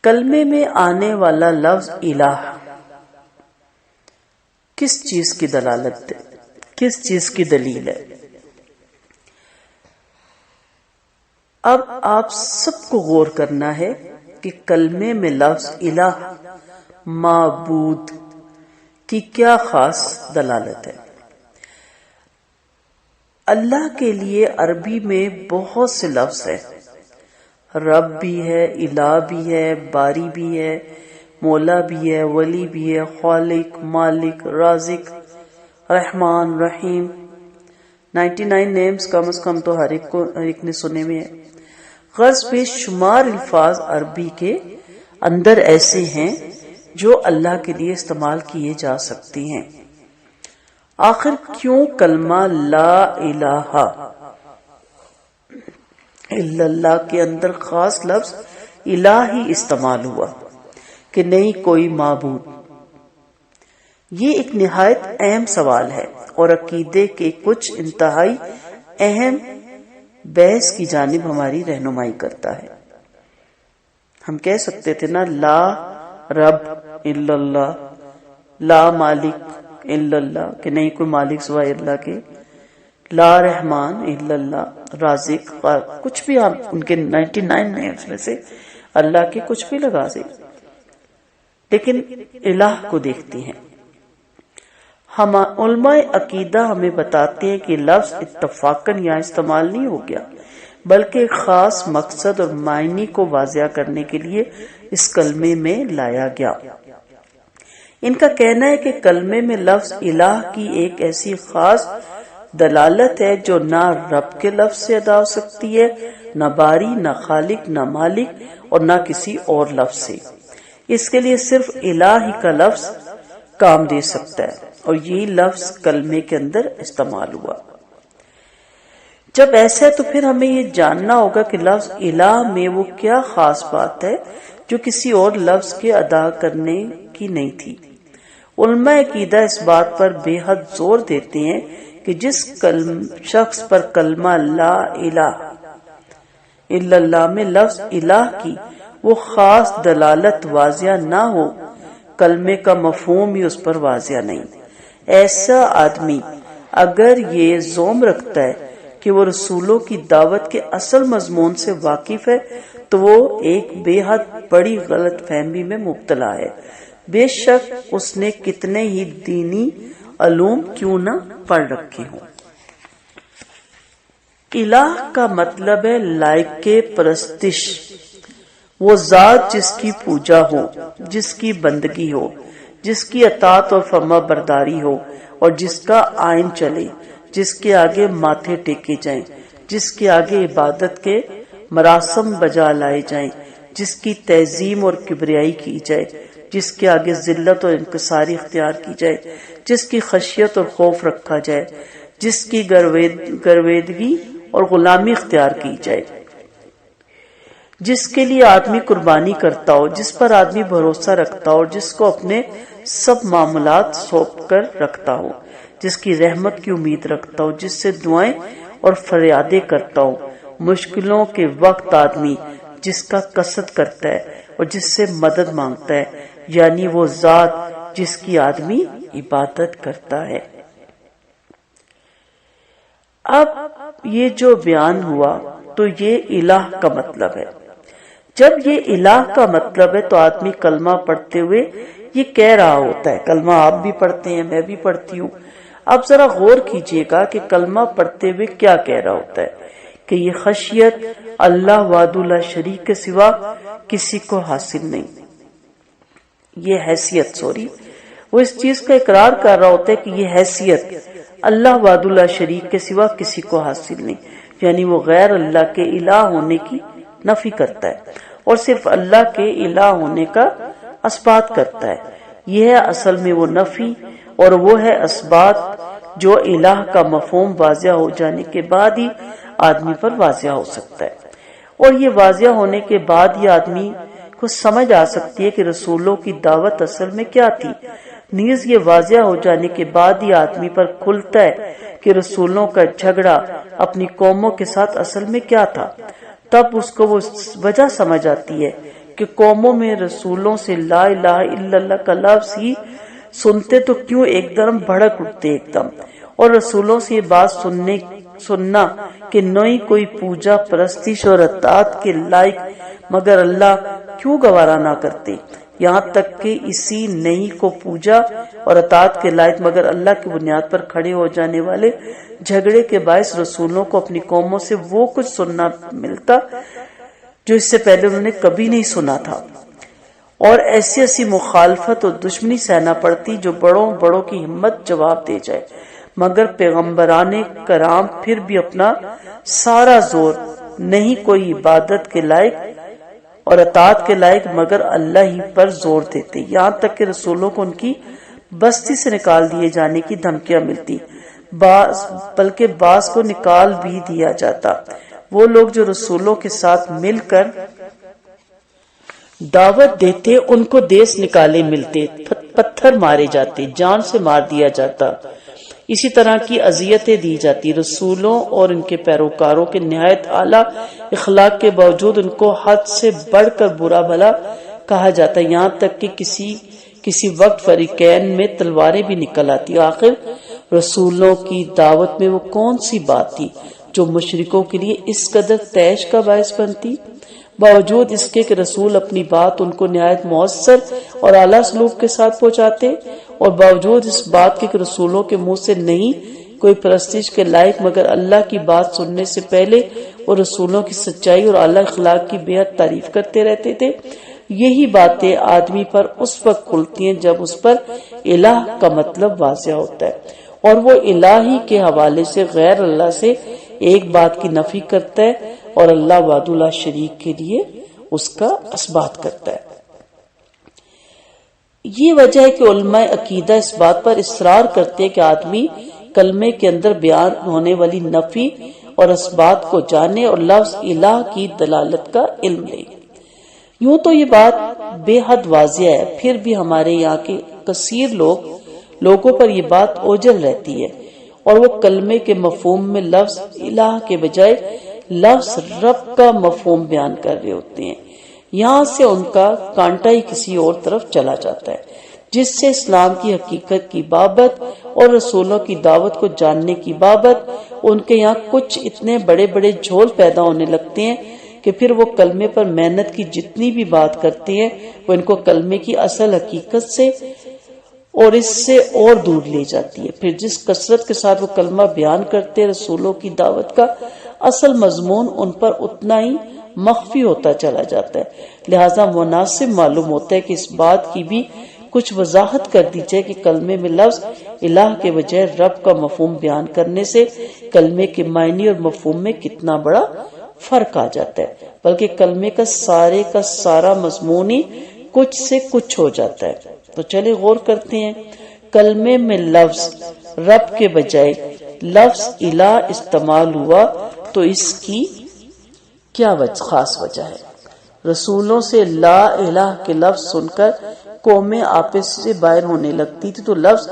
کلمے میں آنے والا لفظ الہ کس چیز کی دلالت ہے، کس چیز کی دلیل ہے؟ اب آپ سب کو غور کرنا ہے کہ کلمے میں لفظ الہ معبود کی کیا خاص دلالت ہے۔ اللہ کے لیے عربی میں بہت سے لفظ ہیں، رب بھی ہے، الہ بھی ہے، باری بھی ہے، مولا بھی ہے، ولی بھی ہے، خالق، مالک، رازق، رحمان، رحیم۔ 99 نیمز کم از کم تو ہر ایک نے سنے میں ہے۔ غرض بے شمار الفاظ عربی کے اندر ایسے ہیں جو اللہ کے لیے استعمال کیے جا سکتے ہیں۔ آخر کیوں کلمہ لا الہ الا اللہ کے اندر خاص لفظ الہ ہی استعمال ہوا کہ نہیں کوئی معبود؟ یہ ایک نہایت اہم سوال ہے اور عقیدے کے کچھ انتہائی اہم بحث کی جانب ہماری رہنمائی کرتا ہے۔ ہم کہہ سکتے تھے نا، لا رب الا اللہ، لا مالک الا اللہ کہ نہیں کوئی مالک سوائے اللہ کے، لا رحمان الا اللہ، رازق، کچھ بھی آپ ان کے 99 نیمز میں سے اللہ کے کچھ بھی لگا دیں، لیکن الہ کو دیکھتی ہیں۔ ہم علماء عقیدہ ہمیں بتاتے ہیں کہ لفظ اتفاقاً یہاں استعمال نہیں ہو گیا، بلکہ خاص مقصد اور معنی کو واضح کرنے کے لیے اس کلمے میں لایا گیا۔ ان کا کہنا ہے کہ کلمے میں لفظ الہ کی ایک ایسی خاص دلالت ہے جو نہ رب کے لفظ سے ادا ہو سکتی ہے، نہ باری، نہ خالق، نہ مالک، اور نہ کسی اور لفظ سے۔ اس کے لیے صرف الہ ہی کا لفظ کام دے سکتا ہے، اور یہی لفظ کلمے کے اندر استعمال ہوا۔ جب ایسا ہے تو پھر ہمیں یہ جاننا ہوگا کہ لفظ الہ میں وہ کیا خاص بات ہے جو کسی اور لفظ کے ادا کرنے کی نہیں تھی۔ علماء عقیدہ اس بات پر بے حد زور دیتے ہیں کہ جس شخص پر کلمہ لا الہ الا اللہ میں لفظ الہ کی وہ خاص دلالت واضح نہ ہو، کلمے کا مفہوم ہی اس پر واضح نہیں۔ ایسا آدمی اگر یہ زعم رکھتا ہے کہ وہ رسولوں کی دعوت کے اصل مضمون سے واقف ہے تو وہ ایک بے حد بڑی غلط فہمی میں مبتلا ہے، بے شک اس نے کتنے ہی دینی علوم کیوں نہ پڑھ رکھے ہوں۔ الہ کا مطلب ہے لائق پرستش، وہ ذات جس کی پوجا ہو، جس کی بندگی ہو، جس کی اطاعت اور فرما برداری ہو، اور جس کا آئین چلے، جس کے آگے ماتھے ٹیکے جائیں، جس کے آگے عبادت کے مراسم بجا لائے جائیں، جس کی تعظیم اور کبریائی کی جائے، جس کے آگے ذلت اور انکساری اختیار کی جائے، جس کی خشیت اور خوف رکھا جائے، جس کی گرویدگی اور غلامی اختیار کی جائے، جس کے لیے آدمی قربانی کرتا ہو، جس پر آدمی بھروسہ رکھتا ہو، جس کو اپنے سب معاملات سونپ کر رکھتا ہو، جس کی رحمت کی امید رکھتا ہو، جس سے دعائیں اور فریادیں کرتا ہو، مشکلوں کے وقت آدمی جس کا قصد کرتا ہے اور جس سے مدد مانگتا ہے، یعنی وہ ذات جس کی آدمی عبادت کرتا ہے۔ اب یہ جو بیان ہوا تو یہ الہ کا مطلب ہے۔ جب یہ الہ کا مطلب ہے تو آدمی کلمہ پڑھتے ہوئے یہ کہہ رہا ہوتا ہے، کلمہ آپ بھی پڑھتے ہیں، میں بھی پڑھتی ہوں۔ اب ذرا غور کیجئے گا کہ کلمہ پڑھتے ہوئے کیا کہہ رہا ہوتا ہے کہ یہ خشیت اللہ وحدہ لا شریک کے سوا کسی کو حاصل نہیں، یہ حیثیت وہ اس چیز کا اقرار کر رہا ہوتا ہے کہ یہ حیثیت اللہ وحدہ لا شریک کے سوا کسی کو حاصل نہیں، یعنی وہ غیر اللہ کے الہ ہونے کی نفی کرتا ہے اور صرف اللہ کے الہ ہونے کا اثبات کرتا ہے۔ یہ ہے اصل میں وہ نفی اور وہ ہے اثبات جو الہ کا مفہوم واضح ہو جانے کے بعد ہی آدمی پر واضح ہو سکتا ہے، اور یہ واضح ہونے کے بعد ہی آدمی کو سمجھ آ سکتی ہے کہ رسولوں کی دعوت اصل میں کیا تھی۔ نیز یہ واضح ہو جانے کے بعد ہی آدمی پر کھلتا ہے کہ رسولوں کا جھگڑا اپنی قوموں کے ساتھ اصل میں کیا تھا۔ تب اس کو وہ وجہ سمجھ آتی ہے کہ قوموں میں رسولوں سے لا الہ الا اللہ کا لفظ ہی سنتے تو کیوں ایک دم بھڑک اٹھتے ایک دم، اور رسولوں سے یہ بات سننا کہ نئی کوئی پوجا پرستش اور اطاعت کے لائق مگر اللہ کیوں گوارا نہ کرتے، یہاں تک کہ اسی نئی کو پوجا اور اطاعت کے لائق مگر اللہ کی بنیاد پر کھڑے ہو جانے والے جھگڑے کے باعث رسولوں کو اپنی قوموں سے وہ کچھ سننا ملتا جو اس سے پہلے انہوں نے کبھی نہیں سنا تھا، اور ایسی ایسی مخالفت اور دشمنی سہنا پڑتی جو بڑوں کی ہمت جواب دے جائے، مگر پیغمبران کرام پھر بھی اپنا سارا زور نہیں کوئی عبادت کے لائق اور اطاعت کے لائق مگر اللہ ہی پر زور دیتے، یہاں تک کہ رسولوں کو ان کی بستی سے نکال دیے جانے کی دھمکیاں ملتی، بلکہ بعض کو نکال بھی دیا جاتا۔ وہ لوگ جو رسولوں کے ساتھ مل کر دعوت دیتے ان کو دیس نکالے ملتے، پتھر مارے جاتے، جان سے مار دیا جاتا، اسی طرح کی اذیتیں دی جاتی۔ رسولوں اور ان کے پیروکاروں کے نہایت اعلیٰ اخلاق کے باوجود ان کو حد سے بڑھ کر برا بھلا کہا جاتا، یہاں تک کہ کسی وقت فریقین میں تلواریں بھی نکل آتی۔ آخر رسولوں کی دعوت میں وہ کون سی بات تھی جو مشرکوں کے لیے اس قدر طیش کا باعث بنتی؟ باوجود اس کے کہ رسول اپنی بات ان کو نہایت مؤثر اور اعلیٰ سلوک کے ساتھ پہنچاتے، اور باوجود اس بات کے کہ رسولوں کے منہ سے نہیں کوئی پرستش کے لائق مگر اللہ کی بات سننے سے پہلے وہ رسولوں کی سچائی اور اعلیٰ اخلاق کی بے حد تعریف کرتے رہتے تھے۔ یہی باتیں آدمی پر اس وقت کھلتی ہیں جب اس پر الہ کا مطلب واضح ہوتا ہے، اور وہ الہی کے حوالے سے غیر اللہ سے ایک بات کی نفی کرتا ہے اور اللہ وحدہ لا شریک کے لیے اس کا اثبات کرتا ہے۔ یہ وجہ ہے کہ علماء عقیدہ اس بات پر اصرار کرتے ہیں کہ آدمی کلمے کے اندر بیان ہونے والی نفی اور اثبات کو جانے اور لفظ الہ کی دلالت کا علم لے۔ یوں تو یہ بات بے حد واضح ہے، پھر بھی ہمارے یہاں کے کثیر لوگوں پر یہ بات اوجھل رہتی ہے، اور وہ کلمے کے مفہوم میں لفظ الہ کے بجائے لفظ رب کا مفہوم بیان کر رہے ہوتے ہیں۔ یہاں سے ان کا کانٹا ہی کسی اور طرف چلا جاتا ہے، جس سے اسلام کی حقیقت کی بابت اور رسولوں کی دعوت کو جاننے کی بابت ان کے یہاں کچھ اتنے بڑے بڑے جھول پیدا ہونے لگتے ہیں کہ پھر وہ کلمے پر محنت کی جتنی بھی بات کرتے ہیں وہ ان کو کلمے کی اصل حقیقت سے اور اس سے اور دور لے جاتی ہے۔ پھر جس کثرت کے ساتھ وہ کلمہ بیان کرتے رسولوں کی دعوت کا اصل مضمون ان پر اتنا ہی مخفی ہوتا چلا جاتا ہے، لہذا مناسب معلوم ہوتا ہے کہ اس بات کی بھی کچھ وضاحت کر دی جائے کہ کلمے میں لفظ الہ کے بجائے رب کا مفہوم بیان کرنے سے کلمے کے معنی اور مفہوم میں کتنا بڑا فرق آ جاتا ہے، بلکہ کلمے کا سارا مضمون ہی کچھ سے کچھ ہو جاتا ہے۔ تو چلے غور کرتے ہیں، کلمے میں لفظ رب کے بجائے لفظ الہ استعمال ہوا تو اس کی کیا خاص وجہ ہے؟ رسولوں سے لا الہ کے لفظ سن کر قومیں آپس سے باہر ہونے لگتی تھی، تو لفظ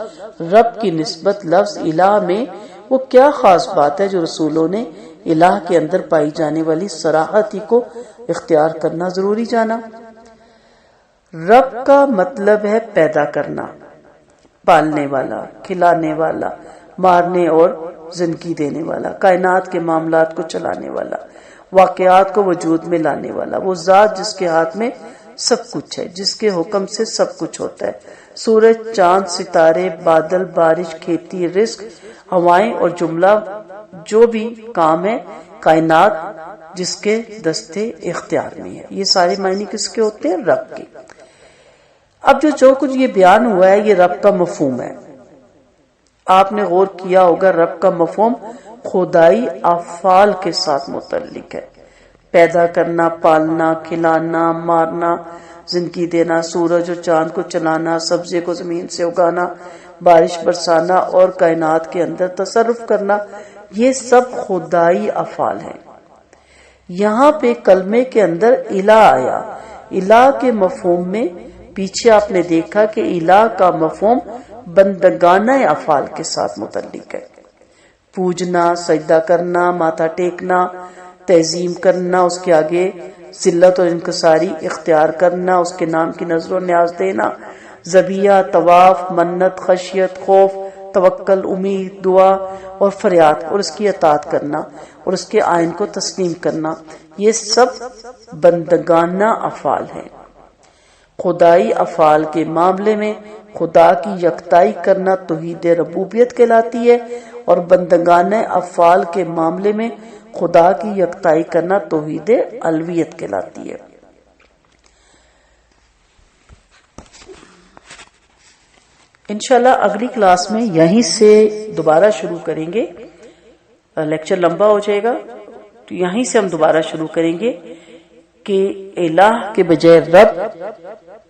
رب کی نسبت لفظ الہ میں وہ کیا خاص بات ہے جو رسولوں نے الہ کے اندر پائی جانے والی صراحت ہی کو اختیار کرنا ضروری جانا؟ رب کا مطلب ہے پیدا کرنا، پالنے والا، کھلانے والا، مارنے اور زندگی دینے والا، کائنات کے معاملات کو چلانے والا، واقعات کو وجود میں لانے والا، وہ ذات جس کے ہاتھ میں سب کچھ ہے، جس کے حکم سے سب کچھ ہوتا ہے، سورج، چاند، ستارے، بادل، بارش، کھیتی، رزق، ہوائیں اور جملہ جو بھی کام ہے، کائنات جس کے دستے اختیار میں ہے۔ یہ سارے معنی کس کے ہوتے ہیں؟ رب کے۔ اب جو کچھ یہ بیان ہوا ہے یہ رب کا مفہوم ہے۔ آپ نے غور کیا ہوگا رب کا مفہوم خدائی افعال کے ساتھ متعلق ہے، پیدا کرنا، پالنا، کھلانا، مارنا، زندگی دینا، سورج اور چاند کو چلانا، سبزے کو زمین سے اگانا، بارش برسانا اور کائنات کے اندر تصرف کرنا، یہ سب خدائی افعال ہیں۔ یہاں پہ کلمے کے اندر الہ آیا۔ الہ کے مفہوم میں پیچھے آپ نے دیکھا کہ الہ کا مفہوم بندگانہ افعال کے ساتھ متعلق ہے، پوجنا، سجدہ کرنا، ماتھا ٹیکنا، تعظیم کرنا، اس کے آگے ذلت اور انکساری اختیار کرنا، اس کے نام کی نظر و نیاز دینا، ذبیحہ، طواف، منت، خشیت، خوف، توکل، امید، دعا اور فریاد اور اس کی اطاعت کرنا اور اس کے آئین کو تسلیم کرنا، یہ سب بندگانہ افعال ہیں۔ خدائی افعال کے معاملے میں خدا کی یکتائی کرنا توحید ربوبیت کہلاتی ہے، اور بندگانہ افعال کے معاملے میں خدا کی یکتائی کرنا توحید الوہیت کہلاتی ہے۔ انشاءاللہ اگلی کلاس میں یہیں سے دوبارہ شروع کریں گے، لیکچر لمبا ہو جائے گا تو یہیں سے ہم دوبارہ شروع کریں گے کہ الہ کے بجائے رب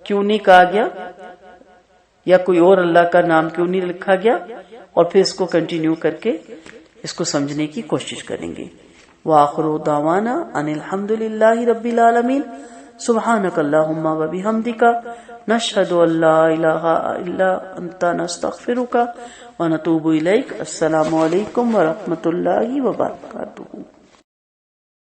کیوں نہیں کہا گیا، یا کوئی اور اللہ کا نام کیوں نہیں لکھا گیا، اور پھر اس کو کنٹینیو کر کے اس کو سمجھنے کی کوشش کریں گے۔ وآخر دعوانا ان الحمد للہ رب العالمین، سبحانک اللہم و بحمدک، نشہد ان لا الہ الا انت، نستغفرک و نتوب الیک۔ السلام علیکم ورحمۃ اللہ وبرکاتہ۔